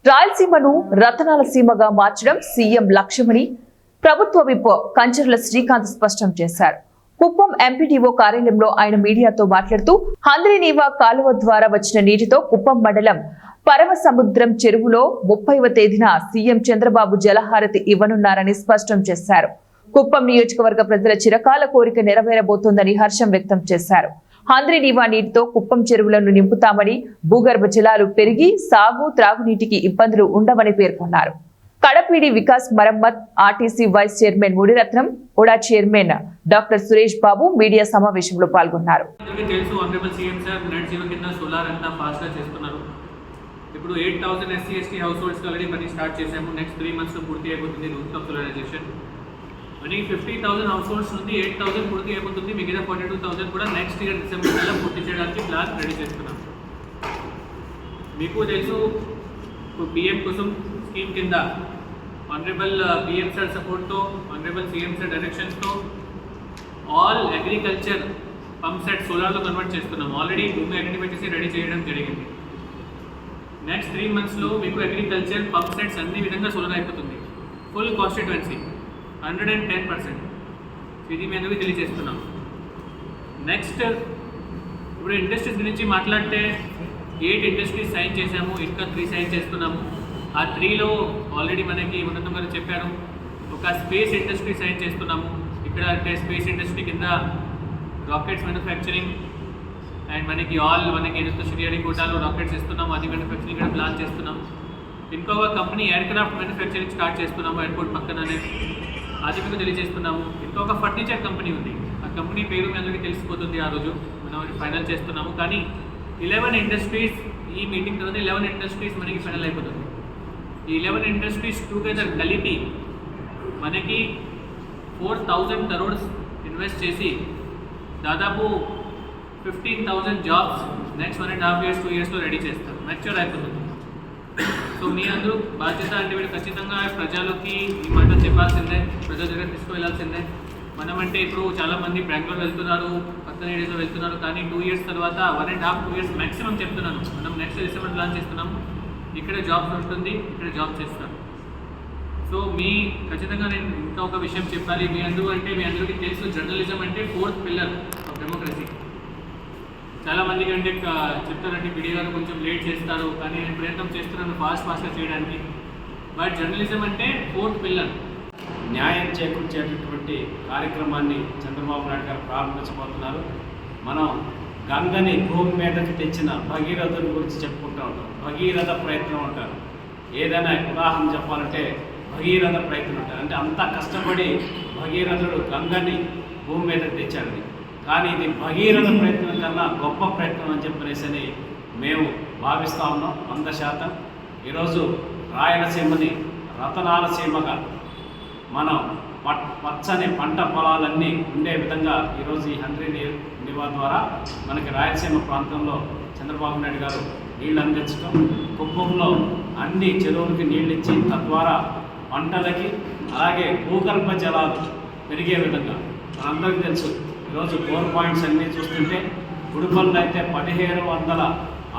రాయలసీమను రతనాల సీమగా మార్చడం సీఎం లక్ష్యమని ప్రభుత్వ విప్ కంచర్ల శ్రీకాంత్ స్పష్టం చేశారు. కుప్పం ఎంపీడీఓ కార్యాలయంలో ఆయన మీడియాతో మాట్లాడుతూ హంద్రీనీవా కాలువ ద్వారా వచ్చిన నీటితో కుప్పం మండలం పరమసముద్రం చెరువులో 30వ తేదీన సీఎం చంద్రబాబు జలహారతి ఇవ్వనున్నారని స్పష్టం చేశారు. కుప్పం నియోజకవర్గ ప్రజల చిరకాల కోరిక నెరవేరబోతోందని హర్షం వ్యక్తం చేశారు. హంద్రీనీవా నీటితో కుప్పం చెరువులను నింపుతామని, భూగర్భ జలాలు పెరిగి సాగు త్రాగునీటికి ఇబ్బందులు ఉండవని పేర్కొన్నారు. కడపీడి వికాస్ మరమ్మత్ RTC vice chairman Muniratnam, UDA chairman doctor Suresh Babu media సమావేశంలో పాల్గొన్నారు. ఇప్పుడు 8,000 SC/ST హౌస్ హోల్డ్స్కి ఆల్రెడీ పని స్టార్ట్ చేసాము. నెక్స్ట్ 3 months పూర్తి అయిపోతుంది రూఫ్టాప్ సోలరైజేషన్. మనకి 50,000 హౌస్ హోల్డ్స్ నుండి 8,000 పూర్తి అయిపోతుంది. మిగతా 42,000 కూడా నెక్స్ట్ ఇయర్ డిసెంబర్ నెల పూర్తి చేయడానికి ప్లాన్ రెడీ చేస్తున్నాం. మీకు తెలుసు PM కుసుమ్ స్కీమ్ కింద ఆనరబుల్ PM సార్ సపోర్ట్తో, ఆనరబుల్ CM సార్ డైరెక్షన్స్తో ఆల్ అగ్రికల్చర్ పంప్ సెట్ సోలార్లో కన్వర్ట్ చేస్తున్నాం. ఆల్రెడీ భూమి అగ్రిమెంట్ పెట్టేసి రెడీ చేయడం జరిగింది. నెక్స్ట్ 3 monthsలో మీకు అగ్రికల్చర్ పంప్ సెట్స్ అన్ని విధంగా సోలార్ అయిపోతుంది. Full constituency 110%. ఇది మీ అందరికీ తెలియజేస్తున్నాం. నెక్స్ట్ ఇప్పుడు ఇండస్ట్రీస్ గురించి మాట్లాడితే 8 ఇండస్ట్రీస్ సైన్ చేసాము, ఇంకా 3 సైన్ చేస్తున్నాము. ఆ 3లో ఆల్రెడీ మనకి ఉన్నతం గారు చెప్పారు. ఒక స్పేస్ ఇండస్ట్రీ సైన్ చేస్తున్నాము. ఇక్కడ అంటే స్పేస్ ఇండస్ట్రీ కింద రాకెట్స్ మ్యానుఫ్యాక్చరింగ్ అండ్ మనకి ఏదైతే శ్రీహరికోటలో రాకెట్స్ ఇస్తున్నాము, అది మ్యానుఫ్యాక్చరింగ్ ఇక్కడ ప్లాన్ చేస్తున్నాం. ఇంకొక కంపెనీ ఎయిర్క్రాఫ్ట్ మ్యానుఫ్యాక్చరింగ్ స్టార్ట్ చేస్తున్నాము ఎయిర్పోర్ట్ పక్కననే, అది మీకు తెలియజేస్తున్నాము. ఇంకొక ఫర్నిచర్ కంపెనీ ఉంది, ఆ కంపెనీ పేరు మీ అందరికీ తెలిసిపోతుంది. ఆ రోజు మనం అది ఫైనల్ చేస్తున్నాము. కానీ 11 ఇండస్ట్రీస్ ఈ మీటింగ్ తర్వాత 11 ఇండస్ట్రీస్ మనకి ఫైనల్ అయిపోతుంది. ఈ 11 ఇండస్ట్రీస్ టుగెదర్ కలిపి మనకి 4,000 crores ఇన్వెస్ట్ చేసి దాదాపు 15,000 జాబ్స్ నెక్స్ట్ 1.5 years 2 yearsలో రెడీ చేస్తారు. మెచ్యూర్ అయిపోతుంది. సో మీ అందరూ బాధ్యత అంటే వీళ్ళు ఖచ్చితంగా ప్రజలకి ఈ మాట చెప్పాల్సిందే, ప్రజల దగ్గర తీసుకువెళ్ళాల్సిందే. మనం అంటే ఇప్పుడు చాలామంది బెంగళూరు వెళ్తున్నారు, పక్కన ఏరియాలో వెళ్తున్నారు. కానీ 2 years తర్వాత 1.5-2 years మ్యాక్సిమం చెప్తున్నాను. మనం నెక్స్ట్ డిసెంబర్ ప్లాన్ చేస్తున్నాము. ఇక్కడ జాబ్స్ ఉంటుంది, ఇక్కడ జాబ్ చేస్తారు. సో మీ ఖచ్చితంగా నేను ఇంకా ఒక విషయం చెప్పాలి. మీ అందరికీ తెలుసు జర్నలిజం అంటే 4th pillar ఆఫ్ డెమోక్రసీ. చాలామందికి అంటే చెప్తారంటే మీడియా గారు కొంచెం లేట్ చేస్తారు, కానీ నేను ప్రయత్నం చేస్తున్నాను ఫాస్ట్గా చేయడానికి. బట్ జర్నలిజం అంటే 4th pillar. న్యాయం చేకూర్చేటటువంటి కార్యక్రమాన్ని చంద్రబాబు నాయుడు గారు ప్రారంభించబోతున్నారు. మనం గంగని భూమి మీదకి తెచ్చిన భగీరథుని గురించి చెప్పుకుంటూ ఉంటాం. భగీరథ ప్రయత్నం అంటారు. ఏదైనా ఉదాహరణ చెప్పాలంటే భగీరథ ప్రయత్నం అంటారు. అంటే అంతా కష్టపడి భగీరథుడు గంగని భూమి మీదకి తెచ్చాడని. కానీ ఇది భగీరథ ప్రయత్నం కన్నా గొప్ప ప్రయత్నం అని చెప్పనేసి మేము భావిస్తూ ఉన్నాం 100%. ఈరోజు రాయలసీమని రతనాల సీమగా మనం పచ్చని పంట పొలాలన్నీ ఉండే విధంగా ఈరోజు ఈ హంద్రీనీవా ద్వారా మనకి రాయలసీమ ప్రాంతంలో చంద్రబాబు నాయుడు గారు నీళ్ళు అందించడం, కుప్పంలో అన్ని చెరువులకి నీళ్ళు ఇచ్చి తద్వారా పంటలకి అలాగే భూగర్భ జలాలు పెరిగే విధంగా మనందరికీ తెలుసు. ఈరోజు 4 points అన్నీ చూస్తుంటే గుడిపల్లి అయితే 1,700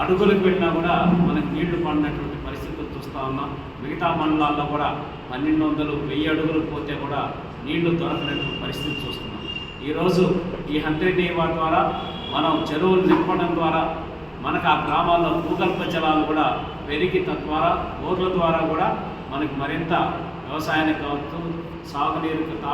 అడుగులకు వెళ్ళినా కూడా మనకు నీళ్లు పడినటువంటి పరిస్థితులు చూస్తూ ఉన్నాం. మిగతా మండలాల్లో కూడా 1,200-1,000 అడుగులకు పోతే కూడా నీళ్లు దొరకనటువంటి పరిస్థితి చూస్తున్నాం. ఈరోజు ఈ హంద్రీనీవా ద్వారా మనం చెరువులు నింపడం ద్వారా మనకు ఆ గ్రామాల్లో భూగర్భ జలాలు కూడా పెరిగి తద్వారా బోర్ల ద్వారా కూడా మనకు మరింత వ్యవసాయానికి కావచ్చు, సాగునీరుకు